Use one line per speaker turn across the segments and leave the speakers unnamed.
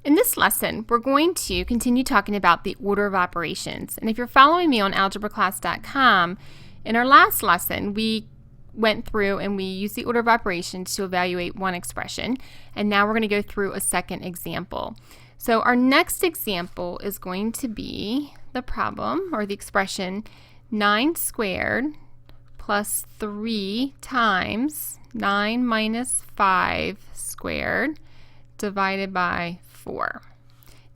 In this lesson, we're going to continue talking about the order of operations. And if you're following me on algebraclass.com, in our last lesson, we went through and we used the order of operations to evaluate one expression. And now we're going to go through a second example. So our next example is going to be the problem or the expression 9 squared plus 3 times 9 minus 5 squared divided by 4.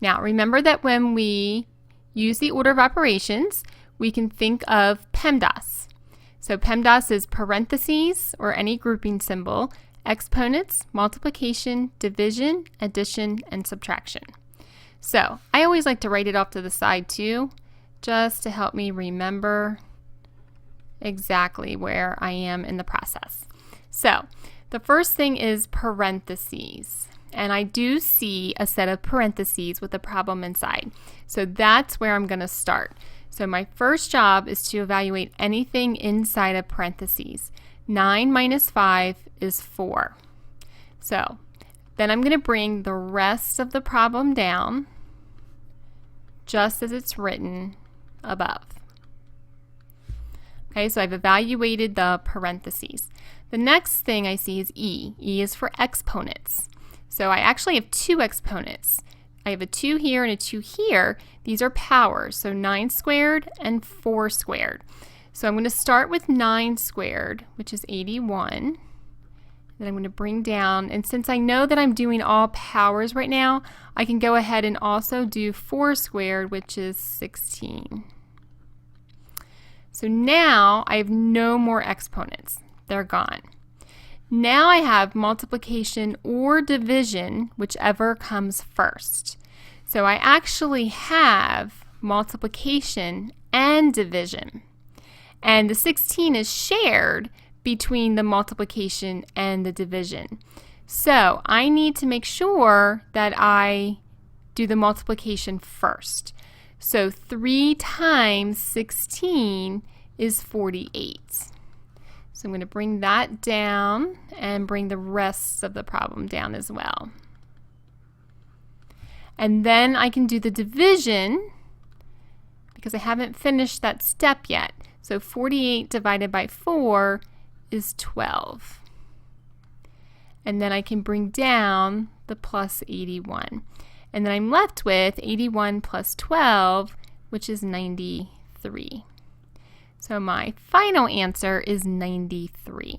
Now remember that when we use the order of operations, we can think of PEMDAS. So PEMDAS is parentheses or any grouping symbol, exponents, multiplication, division, addition, and subtraction. So I always like to write it off to the side too, just to help me remember exactly where I am in the process. So the first thing is parentheses. And I do see a set of parentheses with a problem inside. So that's where I'm going to start. So my first job is to evaluate anything inside of parentheses. 9 minus 5 is 4. So then I'm going to bring the rest of the problem down just as it's written above. Okay, so I've evaluated the parentheses. The next thing I see is E. E is for exponents. So I actually have 2 exponents. I have a 2 here and a 2 here. These are powers, so 9 squared and 4 squared. So I'm going to start with 9 squared, which is 81. Then I'm going to bring down, and since I know that I'm doing all powers right now, I can go ahead and also do 4 squared, which is 16. So now I have no more exponents. They're gone. Now I have multiplication or division, whichever comes first. So I actually have multiplication and division. And the 16 is shared between the multiplication and the division. So I need to make sure that I do the multiplication first. So 3 times 16 is 48. So I'm going to bring that down and bring the rest of the problem down as well. And then I can do the division because I haven't finished that step yet. So 48 divided by 4 is 12. And then I can bring down the plus 81. And then I'm left with 81 plus 12, which is 93. So my final answer is 93.